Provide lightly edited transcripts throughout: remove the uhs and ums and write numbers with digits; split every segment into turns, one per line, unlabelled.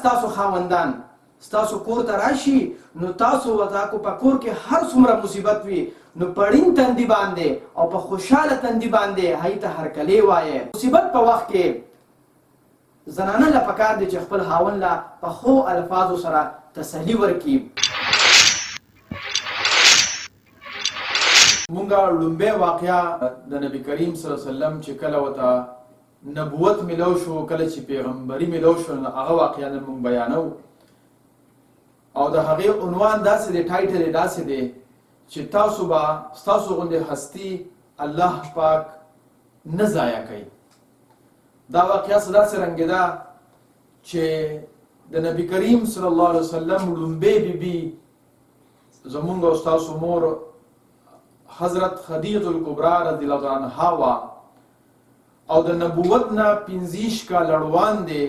ستاسو خاوندان ستاسو کور ته راشي نو تاسو ورته په کور کې هر څومره مصیبت وي نو پړین تندي باندې او په خوشاله تندي باندې هغې ته هرکلی وایه. مصیبت په وخت کې زنانه له پکار دی چې خپل خاوند له په ښو الفاظو سره تسلي ورکړي. مونږه لومبۍ واقعه د نبی کریم صلی الله علیه وسلم چې کله ورته نبوت میلو شو، کله چې پیغمبري میلو شو، نو هغه واقعه نن مونږ بیانو. او د هغې عنوان داسې دی، ټایټل یې داسې دی چې تاسو به ستاسو غوندې هستي الله پاک نه ضایع کوي. دا واقعه څه داسې رنګېده چې د نبی کریم صلی الله علیه وسلم لومبۍ بیبي زمونږ او ستاسو مور حضرت خدیجة الکبرا رضی الله عنها وه، او د نبوت نه 25 کاله روان دی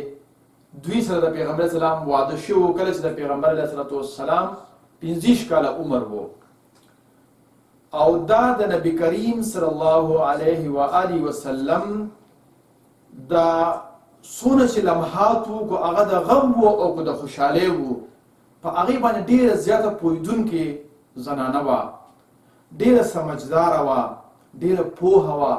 دوی سره د پیغمبر اسلام واده شو. کله چې د پیغمبر علیه السلام 25 کاله عمر و، او دا د نبی کریم صلی الله علیه و آله وسلم دا څونه چې لمحات وو، که هغه د غم و او که د خوشحالۍ وو، په هغې باندې ډېره زیاته پوهېدونکې زنانه وه، ډېره سمجداره وه، ډېره پوهه وه،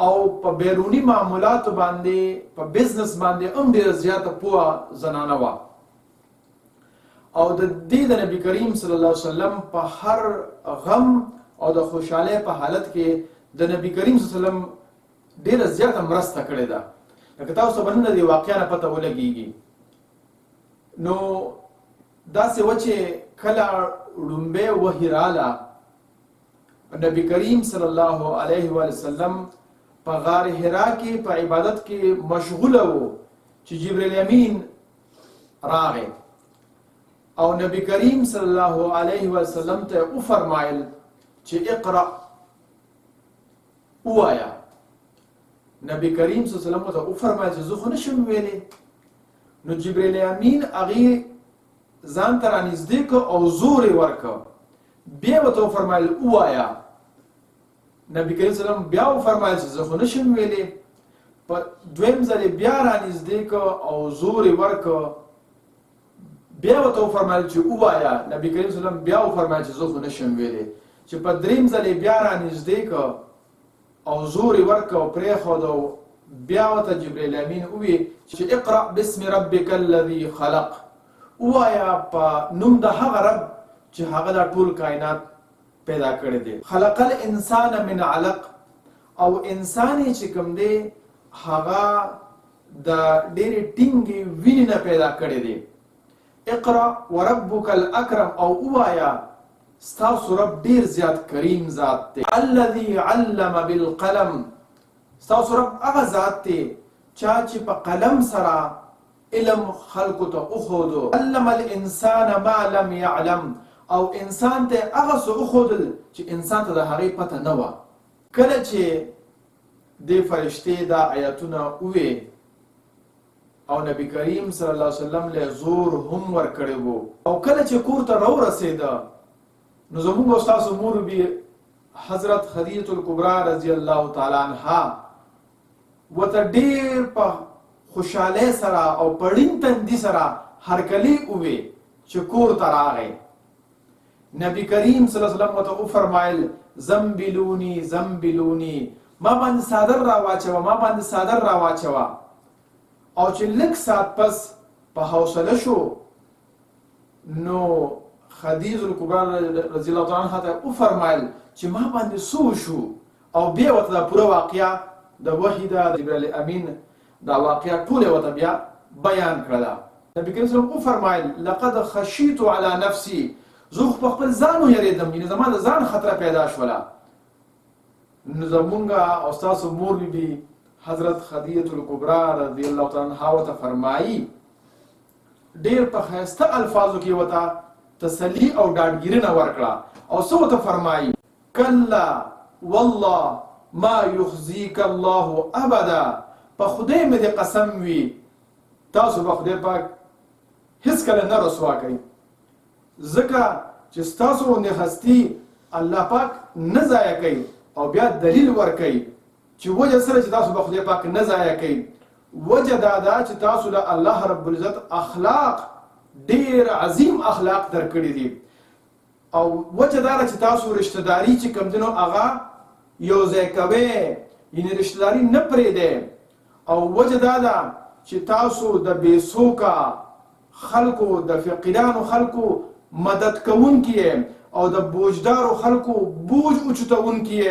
او په بیروني معاملاتو باندې په بزنس باندې هم ډېره زیاته پوهه زنانه وه. او د دې د نبی کریم صلی الله علیه وسلم په هر غم او د خوشحالۍ په حالت کې د نبی کریم صلی الله علیه وسلم ډېره زیاته مرسته کړې ده. لکه تاسو به نن د دې واقعه نه پته ولګېږي. نو داسې وه چې کله لومبۍ وحي راله، نبی کریم صلی الله علیه وسلم په غار حرا کې په عبادت کې مشغوله و چې جبرئیل امین راغی، او نبی کریم صلی الله علیه وسلم ته وفرمایل چې اقرأ ووایه. نبی کریم صلی الله علیه وسلم ته وفرمایل چې زه خو نشم ویلی. نو جبرئیل امین هغې ځان ته رانږدې کړ او زور یې ورکړ، بیا ورته وفرمایل ووایه. نبی کریم صلی الله علیه وسلم بیا وفرمایل چې زه خو نشم ویلی. په دویم ځل یې بیا رانږدې کړ او زور یې ورکړ، بیا ورته وفرمایل چې ووایه. نبی کریم صلی الله علیه وسلم بیا وفرمایل چې زه خو نشم ویلی. چې په دریم ځل یې بیا رانږدې کړ او زور یې ورکړ او پرېښود، او بیا ورته جبرئیل امین ووی چې اقرأ باسم ربک الذي خلق، ووایه په نوم د هغه رب چې هغه دا ټول کائنات پیدا کړی دی. خلق الانسان من علق، او انسان چې کوم دی هغه د ډېرې ټینګې وینې نه پیدا کړی دی. اقرأ وربک الاکرم، او ووایه ستاسو رب ډېر زیات کریم ذات دی. الذي علم بالقلم، ستاسو رب هغه ذات دی چا چې په قلم سره علم خلقو ته وښودو. علم الانسان ما لم يعلم، او انسان ته هغه څه وښودل چې انسان ته د هغې پته نه وه. کله چې دې فرشتې دا آیتونه ووې او نبی کریم صلی الله علیه وسلم له زور هم ورکړی و، او کله چې کور ته راورسېده نو زموږ او ستاسو مور بي حضرت خدیجة الکبرا رضی الله تعالی عنها ورته ډېر په خوشحالۍ سره او پړین تندي سره هرکلی ووې چې کور ته راغی. نبی کریم صلی الله علیه وسلم ورته وفرمایل زنبلوني زنبلوني، ما باندې څادر راواچوه، ما باندې څادر راواچوه. او چې لږ ساعت پس په حوصله شو نو خدیجة الکبرا رضی الله تعالی عنها ته وفرمایل چې ما باندې څه وشو، او بیا ورته دا پوره واقعه د وحي د جبرئیل امین دا واقعه ټوله ورته بیا بیان کړله. نبی کریم صلی الله علیه وسلم وفرمایل لقد خشیت علی نفسی، زه خو په خپل ځان ویرېدم، یعنې زما د ځان خطره پیدا شوله. نو زمونږ او ستاسو مور بیبي حضرت خدیجة الکبرا رضی الله تعالی عنها ورته فرمایي، ډېر په ښایسته الفاظو کې ورته تسلي او ډاډګیرنه ورکړه، او څه ورته فرمایي کلا والله ما یخزیک الله ابدا، په خدای مې دې قسم وي تاسو به خدای پاک هیڅکله نه رسوا کوي، ځکه چې ستاسو غوندې هستي الله پاک نه ضایع کوي. او بیا دلیل ورکوي چې وجه سره چې تاسو به خدای پاک نه ضایع کوي، وجه دا ده چې تاسو له الله رب العزت اخلاق ډیر عظیم اخلاق درکړي دي او وجه دا ده چې تاسو رشتہ داری چې کوم دنو هغه یو ځای کوئ یعنی رشتہ داری نه پرېږدئ او وجه دا ده چې تاسو د بېسوکه خلکو د فقیرانو خلکو مدد کوونکي او د بوجدارو خلکو بوج اوچتوونکي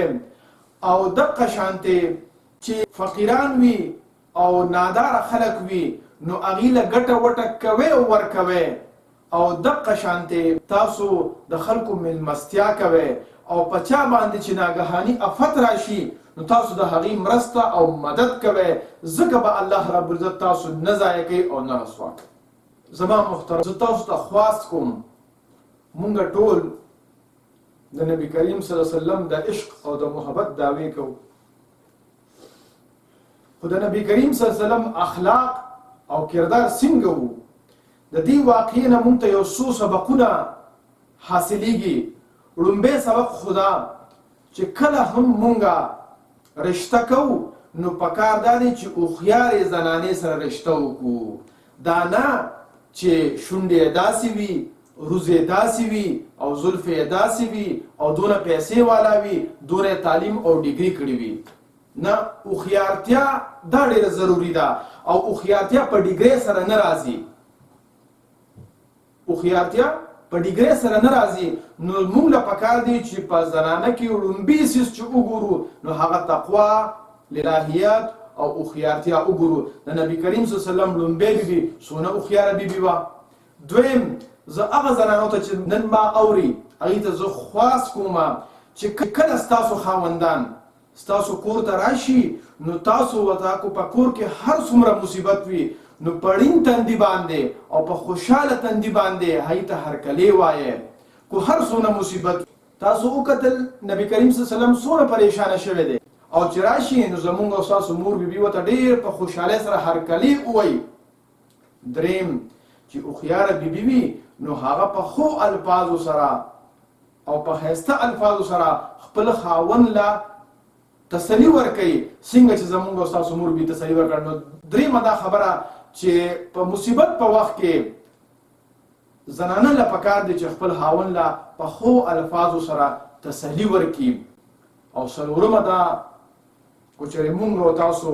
او دقه شانتې چې فقیران وي او ناداره خلک وي نو هغې له ګټه وټه کوئ او ورکوئ او دقه شانتې تاسو د خلکو میلمستیا کوئ او په چا باندې چې ناګهاني افت راشي نو تاسو د هغې مرسته او مدد کوئ ځکه به الله رب العزت تاسو نه ضایع کوي او نه رسوا کوي. زما محترم زه تاسو ته خواست کوم مونږ ټول د نبی کریم صلی الله علیه وسلم د عشق او د محبت دعوی کوو خو د نبی کریم صلی الله علیه وسلم اخلاق او کردار څنګه وو د دې واقعې نه مونږ ته یو څو سبقونه حاصلیږي. لومبی سبق خدا چې کله هم مونږه رشته کوو نو پکار دا دی چې هوښیارې زنانې سره رشته وکړو دا نه چې شونډې داسې وي روزې داسې وي او زلفې داسې وي او دونه پیسې والا وي دونه تعلیم او ډیګري کړې وي نه هوښیارتیا دا ډېره ضروري ده او هوښیارتیا په ډیګرۍ سره نه راځي هوښیارتیا په ډیګرۍ سره نه راځي نو موږ له پکار دی چې په زنانه کې لومبي څیز چې وګورو نو هغه تقوا للاهیات او هوښیارتیا وګورو. د نبی کریم صلی الله علیه وسلم لومبۍ بیبي څونه هوښیاره بیبي وه. دویم زه هغه زنانو ته چې نن ما اوري هغې ته زه خواست کوم چې کله ستاسو خاوندان ستاسو کور ته راشي نو تاسو ورته په کور کې هر څومره مصیبت وي نو پړین تندي باندې او په خوشحاله تندي باندې هغې ته هرکلی وایې کو هر څونه مصیبت تاسو وکتل نبی کریم صلی الله علیه وسلم څونه پریشانه شوی دی او چې راشي نو زمونږ او ستاسو مور بیبي ورته ډېر په خوشحالۍ سره هرکلی ووایي. دریم چې هوښیاره بیبي وي نو هغه په ښو الفاظو سره او په ښایسته الفاظو سره خپل خاوند له تسلی ورکوي څنګه چې زمونږ او ستاسو مور بي تسلی ورکړه. نو دریمه دا خبره چې په مصیبت په وخت کې زنانه له پکار دی چې خپل خاوند له په ښو الفاظو سره تسلی ورکړي. او څلورمه دا که چېرې مونږ او تاسو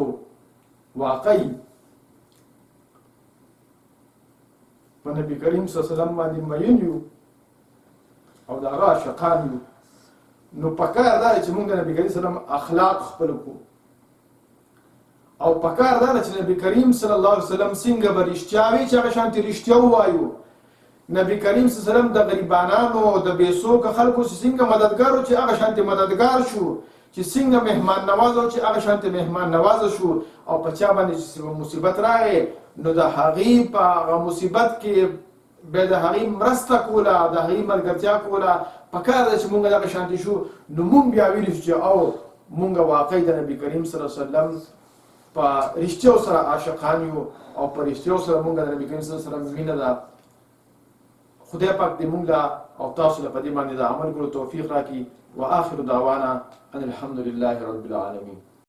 واقعي په نبي کریم صلی الله علیه وسلم باندې مین یو او د هغه عاشقان یو نو پکار دا چې مونږ د نبي کریم صلی الله علیه وسلم اخلاق خپل کړو او پکار دا چې نبی کریم صلی الله علیه وسلم څنګه به رښتیا وي چې هغه شانتې رښتیا ووایو. نبی کریم صلی الله علیه وسلم د غریبانانو او د بېسوکه خلکو چې څنګه مددګار و چې هغه شانتې مددګار شو چې څنګه مهمان نواز و چې هغه شانتې مهمان نوازه شو او په چا باندې چې مصیبت راغی نو د هغې په هغه مصیبت کې بیا د هغې مرسته کوله د هغې ملګرتیا کوله پکار ده چې مونږ دغه شانتې شو نو مونږ بیا ویلو چې او مونږ واقعي د نبي کریم صلی الله علیه وسلم په رښتیو سره عاشقان یو او په رښتیو سره مونږ د نبي کریم صلی الله علیه وسلم مینه ده. خدای پاک دې مونږ او تاسو له په دې باندې د عمل کولو توفیق راکړي. واخر دعوانا ان الحمد لله رب العالمين.